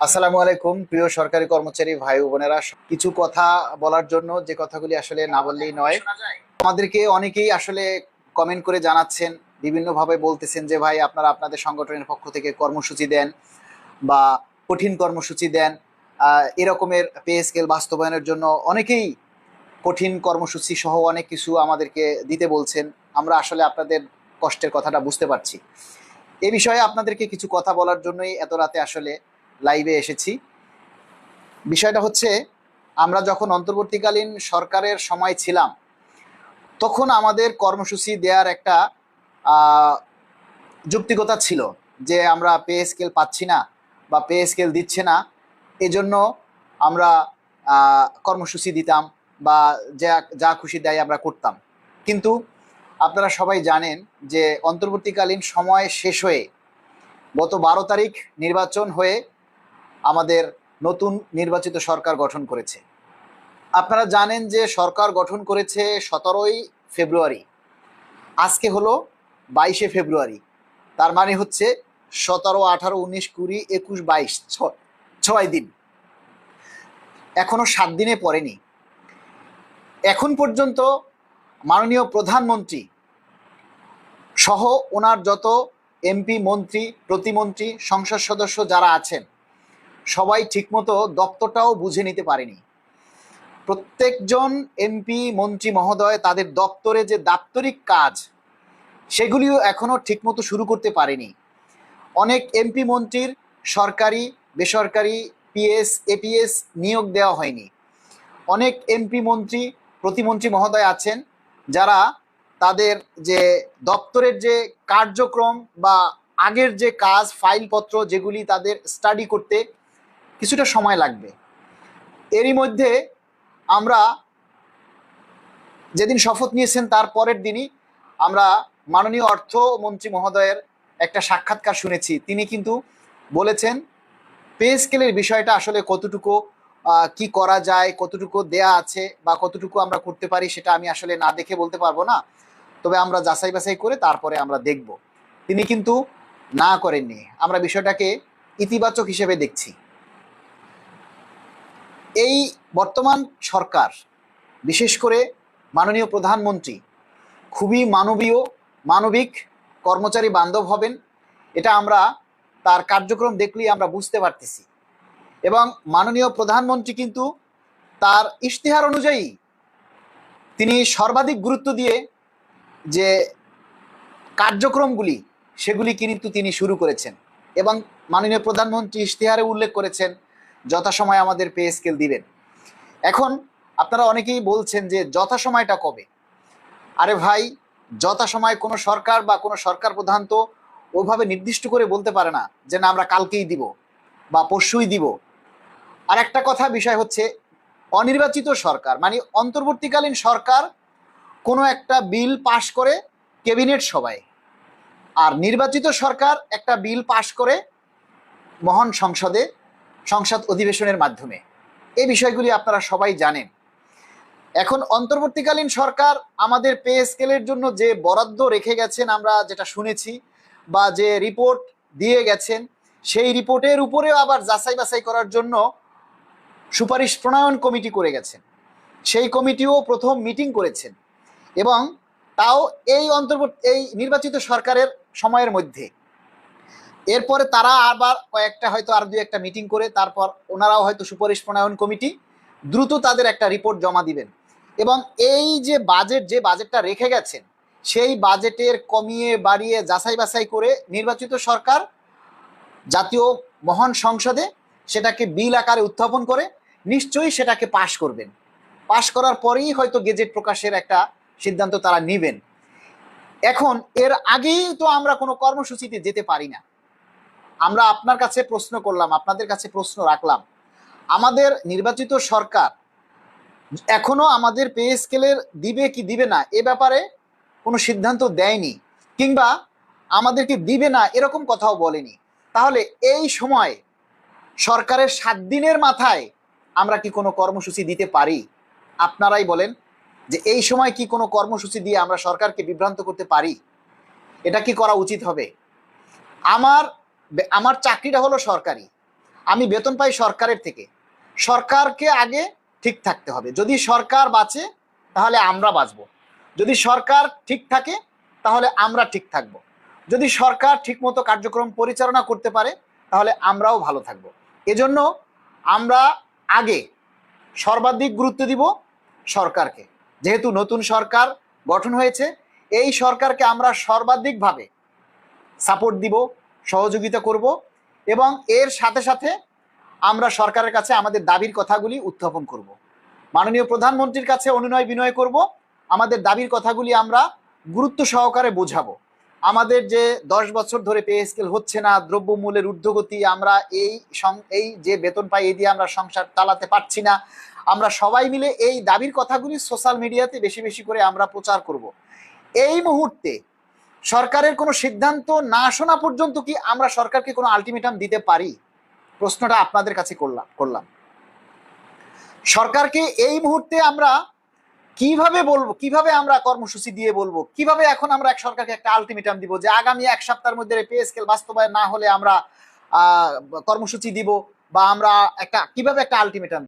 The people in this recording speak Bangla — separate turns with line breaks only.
আসসালামু আলাইকুম প্রিয় সরকারি কর্মচারী ভাই ও বোনেরা, কিছু কথা বলার জন্য যে কথাগুলি আসলে না বললেই নয়। আমাদেরকে অনেকেই আসলে কমেন্ট করে জানাচ্ছেন, বিভিন্নভাবে বলতেছেন যে ভাই আপনারা আপনাদের সংগঠনের পক্ষ থেকে কর্মসূচি দেন বা কঠিন কর্মসূচি দেন। এরকমের পে স্কেল বাস্তবায়নের জন্য অনেকেই কঠিন কর্মসূচি সহ অনেক কিছু আমাদেরকে দিতে বলছেন। আমরা আসলে আপনাদের কষ্টের কথাটা বুঝতে পারছি। এ বিষয়ে আপনাদেরকে কিছু কথা বলার জন্যই এত রাতে আসলে লাইভে এসেছি। বিষয়টা হচ্ছে, আমরা যখন অন্তর্বর্তীকালীন সরকারের সময় ছিলাম তখন আমাদের কর্মসূচি দেওয়ার একটা যৌক্তিকতা ছিল যে আমরা পে স্কেল পাচ্ছি না বা পে স্কেল দিচ্ছে না, এজন্য আমরা কর্মসূচি দিতাম বা যা যা খুশি দেয় আমরা করতাম। কিন্তু আপনারা সবাই জানেন যে অন্তর্বর্তীকালীন সময় শেষ হয়ে গত 12 তারিখ নির্বাচন হয়ে আমাদের নতুন নির্বাচিত সরকার গঠন করেছে। আপনারা জানেন যে সরকার গঠন করেছে 17ই ফেব্রুয়ারি, আজকে হলো 22শে ফেব্রুয়ারি। তার মানে হচ্ছে 17, 18, 19, 20, 21, 22, 6 দিন, এখনো 7 দিনে পড়েনি। এখন পর্যন্ত মাননীয় প্রধানমন্ত্রী সহ ওনার যত এমপি, মন্ত্রী, প্রতিমন্ত্রী, সংসদ সদস্য যারা আছেন সবাই ঠিকমতো দপ্তরটাও বুঝে নিতে পারেনি। প্রত্যেকজন এমপি, মন্ত্রী মহোদয় তাদের দপ্তরে যে দাপ্তরিক কাজ সেগুলিও এখনো ঠিকমতো শুরু করতে পারেনি। অনেক এমপি মন্ত্রীর সরকারি, বেসরকারি, পিএস, এপিএস নিয়োগ দেওয়া হয়নি। অনেক এমপি, মন্ত্রী, প্রতিমন্ত্রী মহোদয় আছেন যারা তাদের যে দপ্তরের যে কার্যক্রম বা আগের যে কাজ, ফাইলপত্র যেগুলি তাদের স্টাডি করতে কিছুটা সময় লাগবে। এরই মধ্যে আমরা যেদিন শপথ নিয়েছেন তার পরের দিনই আমরা মাননীয় অর্থমন্ত্রী মহোদয়ের একটা সাক্ষাৎকার শুনেছি। তিনি কিন্তু বলেছেন পে স্কেলের বিষয়টা আসলে কতটুকু কি করা যায়, কতটুকু দেয়া আছে বা কতটুকু আমরা করতে পারি সেটা আমি আসলে না দেখে বলতে পারবো না, তবে আমরা যাচাই বাছাই করে তারপরে আমরা দেখব। তিনি কিন্তু না করেননি। আমরা বিষয়টাকে ইতিবাচক হিসেবে দেখছি। এই বর্তমান সরকার, বিশেষ করে মাননীয় প্রধানমন্ত্রী খুবই মানবীয়, মানবিক, কর্মচারী বান্ধব হবেন, এটা আমরা তার কার্যক্রম দেখলেই আমরা বুঝতে পারতেছি। এবং মাননীয় প্রধানমন্ত্রী কিন্তু তার ইশতেহার অনুযায়ী তিনি সর্বাধিক গুরুত্ব দিয়ে যে কার্যক্রমগুলি সেগুলি কিন্তু তিনি শুরু করেছেন। এবং মাননীয় প্রধানমন্ত্রী ইশতেহারে উল্লেখ করেছেন যথাসময়ে আমাদের পে স্কেল দিবেন। এখন আপনারা অনেকেই বলছেন যে যথাসময়টা কবে? আরে ভাই, যথাসময় কোনো সরকার বা কোনো সরকার প্রধান তো ওইভাবে নির্দিষ্ট করে বলতে পারে না যে না আমরা কালকেই দিব বা পরশুই দিব। আর একটা কথা বিষয় হচ্ছে, অনির্বাচিত সরকার মানে অন্তর্বর্তীকালীন সরকার কোনো একটা বিল পাশ করে ক্যাবিনেট সভায়, আর নির্বাচিত সরকার একটা বিল পাশ করে মহান সংসদে, সংসদ অধিবেশনের মাধ্যমে। এই বিষয়গুলি আপনারা সবাই জানেন। এখন অন্তর্বর্তীকালীন সরকার আমাদের পে স্কেলের জন্য যে বরাদ্দ রেখে গেছেন, আমরা যেটা শুনেছি বা যে রিপোর্ট দিয়ে গেছেন, সেই রিপোর্টের উপরেও আবার যাচাই বাছাই করার জন্য সুপারিশ প্রণয়ন কমিটি করে গেছেন। সেই কমিটিও প্রথম মিটিং করেছেন এবং তাও এই নির্বাচিত সরকারের সময়ের মধ্যে। এরপরে তারা আবার কয়েকটা, হয়তো আর দুই একটা মিটিং করে তারপর ওনারাও হয়তো সুপারিশ প্রণয়ন কমিটি দ্রুত তাদের একটা রিপোর্ট জমা দিবেন। এবং এই যে বাজেটটা রেখে গেছেন, সেই বাজেটের কমিয়ে বাড়িয়ে যাচাই বাছাই করে নির্বাচিত সরকার জাতীয় মহান সংসদে সেটাকে বিল আকারে উত্থাপন করে নিশ্চয়ই সেটাকে পাশ করবেন। পাশ করার পরেই হয়তো গেজেট প্রকাশের একটা সিদ্ধান্ত তারা নেবেন। এখন এর আগেই তো আমরা কোনো কর্মসূচিতে যেতে পারি না। আমরা আপনার কাছে প্রশ্ন করলাম, আপনাদের কাছে প্রশ্ন রাখলাম, আমাদের নির্বাচিত সরকার এখনো আমাদের পে স্কেলের দিবে কি দিবে না এ ব্যাপারে কোনো সিদ্ধান্ত দেয়নি, কিংবা আমাদেরকে দিবে না এরকম কথাও বলেনি। তাহলে এই সময় সরকারের 7 দিনের মাথায় আমরা কি কোনো কর্মসূচি দিতে পারি? আপনারাই বলেন যে এই সময় কি কোনো কর্মসূচি দিয়ে আমরা সরকারকে বিভ্রান্ত করতে পারি? এটা কি করা উচিত হবে? আমার আমার চাকরিটা হলো সরকারি, আমি বেতন পাই সরকারের থেকে, সরকারকে আগে ঠিক থাকতে হবে। যদি সরকার বাঁচে তাহলে আমরা বাঁচবো, যদি সরকার ঠিক থাকে তাহলে আমরা ঠিক থাকবো, যদি সরকার ঠিকমতো কার্যক্রম পরিচালনা করতে পারে তাহলে আমরাও ভালো থাকবো। এজন্য আমরা আগে সর্বাধিক গুরুত্ব দিব সরকারকে। যেহেতু নতুন সরকার গঠন হয়েছে, এই সরকারকে আমরা সর্বাধিকভাবে সাপোর্ট দিব, সহযোগিতা করব, এবং এর সাথে সাথে আমরা সরকারের কাছে আমাদের দাবির কথাগুলি উত্থাপন করব। মাননীয় প্রধানমন্ত্রীর কাছে অনুনয় বিনয় করব, আমাদের দাবির কথাগুলি আমরা গুরুত্ব সহকারে বোঝাবো। আমাদের যে 10 বছর ধরে পে স্কেল হচ্ছে না, দ্রব্যমূল্যের ঊর্ধ্বগতি, আমরা এই যে বেতন পাই এই দিয়ে আমরা সংসার চালাতে পারছি না, আমরা সবাই মিলে এই দাবির কথাগুলি সোশ্যাল মিডিয়াতে বেশি বেশি করে আমরা প্রচার করব। এই মুহূর্তে সরকারের কোনো সিদ্ধান্ত না শোনা পর্যন্ত কি আমরা সরকারকে কোনো আলটিমেটাম দিতে পারি? প্রশ্নটা আপনাদের কাছে করলাম। সরকারকে এই মুহূর্তে আমরা কিভাবে বলবো, কিভাবে আমরা কর্মসূচি দিয়ে বলবো, কিভাবে এখন আমরা এক সরকারকে একটা আলটিমেটাম দিব যে আগামী 1 সপ্তাহের মধ্যে পে স্কেল বাস্তবায়ন না হলে আমরা কর্মসূচি দিব, বা আমরা কিভাবে একটা আলটিমেটাম